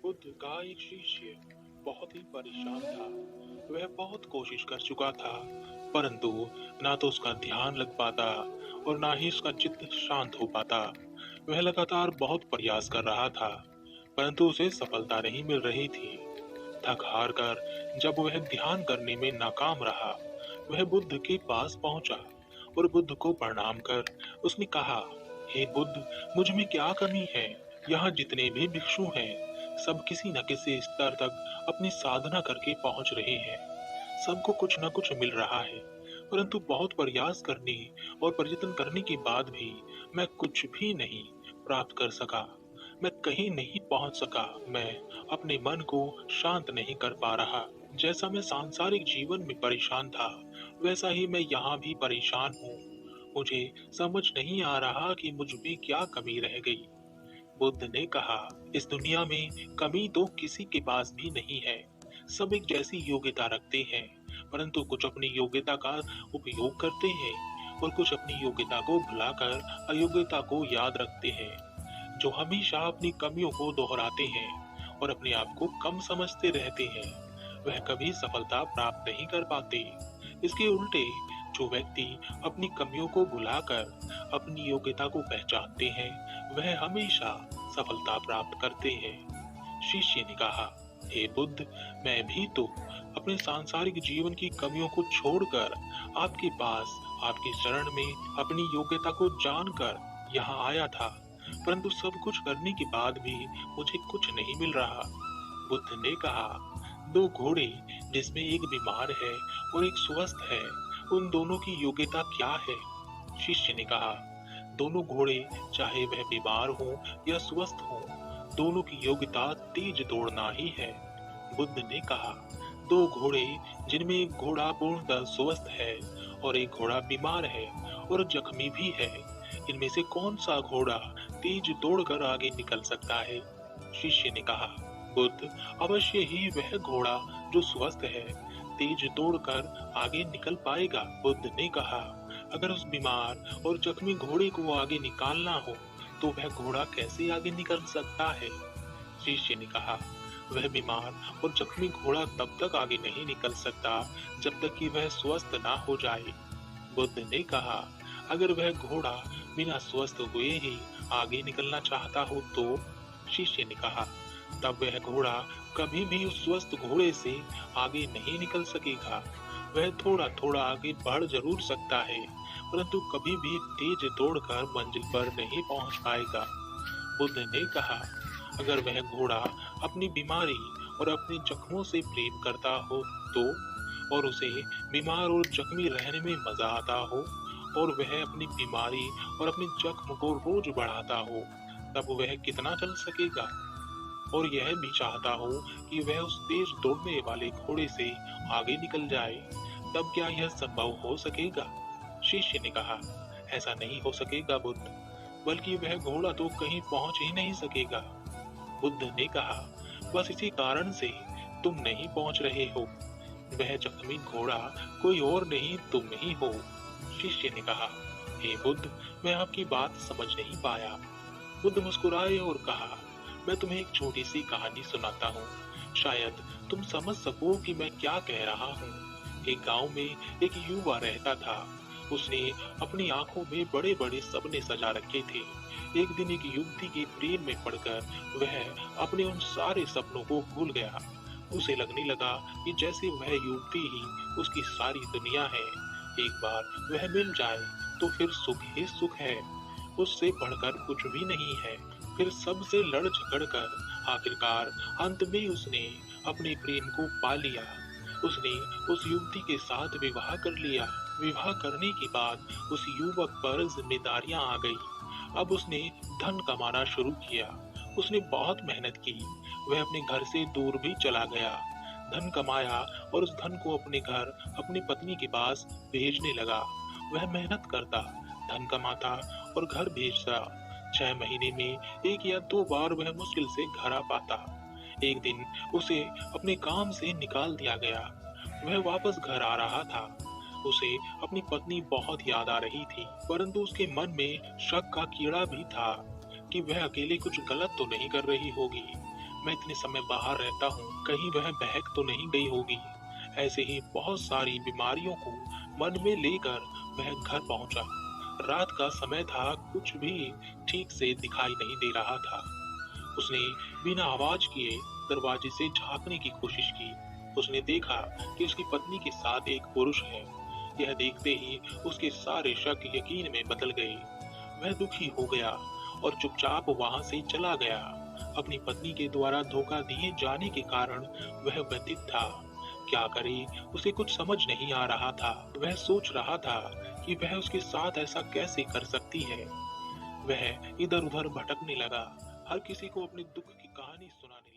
बुद्ध का एक शिष्य बहुत ही परेशान था। वह बहुत कोशिश कर चुका था, परंतु ना तो उसका ध्यान लग पाता और ना ही उसका चित्त शांत हो पाता। वह लगातार बहुत प्रयास कर रहा था, परंतु उसे सफलता नहीं मिल रही थी। थक हार कर जब वह ध्यान करने में नाकाम रहा, वह बुद्ध के पास पहुंचा और बुद्ध को प्रणाम कर उसने कहा, हे बुद्ध, मुझ में क्या कमी है? यहाँ जितने भी भिक्षु हैं, सब किसी न किसी स्तर तक अपनी साधना करके पहुंच रहे हैं। सबको कुछ न कुछ मिल रहा है, परंतु बहुत प्रयास करने और प्रयत्न करने के बाद भी मैं कुछ भी नहीं प्राप्त कर सका। मैं कहीं नहीं पहुंच सका। मैं अपने मन को शांत नहीं कर पा रहा। जैसा मैं सांसारिक जीवन में परेशान था, वैसा ही मैं यहाँ भी परेशान हूँ। मुझे समझ नहीं आ रहा कि मुझ में क्या कमी रह गई। बुद्ध ने कहा, इस दुनिया में कमी तो किसी के पास भी नहीं है। सब एक जैसी योग्यता रखते हैं, परंतु कुछ अपनी योग्यता का उपयोग करते हैं और कुछ अपनी योग्यता को भुलाकर अयोग्यता को याद रखते हैं। जो हमेशा अपनी कमियों को दोहराते हैं और अपने आप को कम समझते रहते हैं, वह कभी सफलता प्राप्त नहीं कर पाते। इसके उल्टे जो व्यक्ति अपनी कमियों को भुलाकर अपनी योग्यता को पहचानते हैं, वह हमेशा सफलता प्राप्त करते हैं। शिष्य ने कहा, हे बुद्ध, मैं भी तो अपने सांसारिक जीवन की कमियों को छोड़कर आपके पास, आपके शरण में अपनी योग्यता को जानकर यहाँ आया था, परंतु सब कुछ करने के बाद भी मुझे कुछ नहीं मिल रहा। बुद्ध ने कहा, दो घोड़े जिसमें एक बीमार है और एक स्वस्थ है, उन दोनों की योग्यता क्या है? शिष्य ने कहा, दोनों घोड़े चाहे वह बीमार हो या स्वस्थ हो, दोनों की योग्यता तेज दौड़ना ही है। बुद्ध ने कहा, दो घोड़े जिनमें एक घोड़ा पूर्णतः स्वस्थ है और एक घोड़ा बीमार है और जख्मी भी है, इनमें से कौन सा घोड़ा तेज दौड़कर आगे निकल सकता है? शिष्य ने कहा, बुद्ध, अवश्य ही वह घोड़ा जो स्वस्थ है तेज दौड़कर आगे निकल पाएगा। बुद्ध ने कहा, अगर उस बीमार और जख्मी घोड़े को आगे निकालना हो तो वह घोड़ा कैसे आगे निकल सकता है? शिष्य ने कहा, वह बीमार और जख्मी घोड़ा तब तक आगे नहीं निकल सकता जब तक कि वह स्वस्थ ना हो जाए। बुद्ध ने कहा, अगर वह घोड़ा बिना स्वस्थ हुए ही आगे निकलना चाहता हो तो? शिष्य ने कहा, तब वह घोड़ा कभी भी उस स्वस्थ घोड़े से आगे नहीं निकल सकेगा। वह थोड़ा थोड़ा आगे बढ़ जरूर सकता है, परंतु कभी भी तेज दौड़कर मंजिल पर नहीं पहुंच पाएगा। बुद्ध ने कहा, अगर वह घोड़ा अपनी बीमारी और अपने जख्मों से प्रेम करता हो तो, और उसे बीमार और जख्मी रहने में मजा आता हो, और वह अपनी बीमारी और अपने जख्म को रोज बढ़ाता हो, तब वह कितना चल सकेगा? और यह भी चाहता हो कि वह उस तेज दौड़ने वाले घोड़े से आगे निकल जाए, तब क्या यह संभव हो सकेगा? शिष्य ने कहा, ऐसा नहीं हो सकेगा बुद्ध, बल्कि वह घोड़ा तो कहीं पहुंच ही नहीं सकेगा। बुद्ध ने कहा, बस इसी कारण से तुम नहीं पहुंच रहे हो। वह जख्मी घोड़ा कोई और नहीं, तुम ही हो। शिष्य ने कहा, हे बुद्ध, मैं आपकी बात समझ नहीं पाया। बुद्ध मुस्कुराए और कहा, मैं तुम्हें एक छोटी सी कहानी सुनाता हूँ, शायद तुम समझ सको कि मैं क्या कह रहा हूँ। एक गांव में एक युवा रहता था। उसने अपनी आंखों में बड़े बड़े सपने सजा रखे थे। एक दिन एक युवती के प्रेम में पड़कर वह अपने उन सारे सपनों को भूल गया। उसे लगने लगा कि जैसे वह युवती ही उसकी सारी दुनिया है। एक बार वह मिल जाए तो फिर सुख ही सुख है, उससे बढ़कर कुछ भी नहीं है। फिर सबसे लड़ झगड़ कर आखिरकार अंत में उसने अपने प्रेम को पा लिया। उसने उस युवती के साथ विवाह कर लिया। विवाह करने के बाद उस युवक पर जिम्मेदारियां आ गई। अब उसने धन कमाना शुरू किया। उसने बहुत मेहनत की। वह अपने घर से दूर भी चला गया, धन कमाया और उस धन को अपने घर, अपनी पत्नी के पास भेजने लगा। वह मेहनत करता, धन कमाता और घर भेजता। 6 महीने में 1 या 2 बार वह मुश्किल से घर आ पाता। एक दिन उसे अपने काम से निकाल दिया गया। वह वापस घर आ रहा था। उसे अपनी पत्नी बहुत याद आ रही थी, परंतु उसके मन में शक का कीड़ा भी था कि वह अकेले कुछ गलत तो नहीं कर रही होगी। मैं इतने समय बाहर रहता हूँ, कहीं वह बहक तो नहीं गई होगी। ऐसे ही बहुत सारी बीमारियों को मन में लेकर वह घर पहुंचा। रात का समय था, कुछ भी ठीक से दिखाई नहीं दे रहा था। उसने बिना आवाज किए दरवाजे से झांकने की कोशिश की। उसने देखा कि उसकी पत्नी के साथ एक पुरुष है। यह देखते ही उसके सारे शक यकीन में बदल गए। वह दुखी हो गया और चुपचाप वहां से चला गया। अपनी पत्नी के द्वारा धोखा दिए जाने के कारण वह व्यथित था। क्या करे, उसे कुछ समझ नहीं आ रहा था। वह सोच रहा था कि वह उसके साथ ऐसा कैसे कर सकती है। वह इधर उधर भटकने लगा, हर किसी को अपने दुख की कहानी सुनाने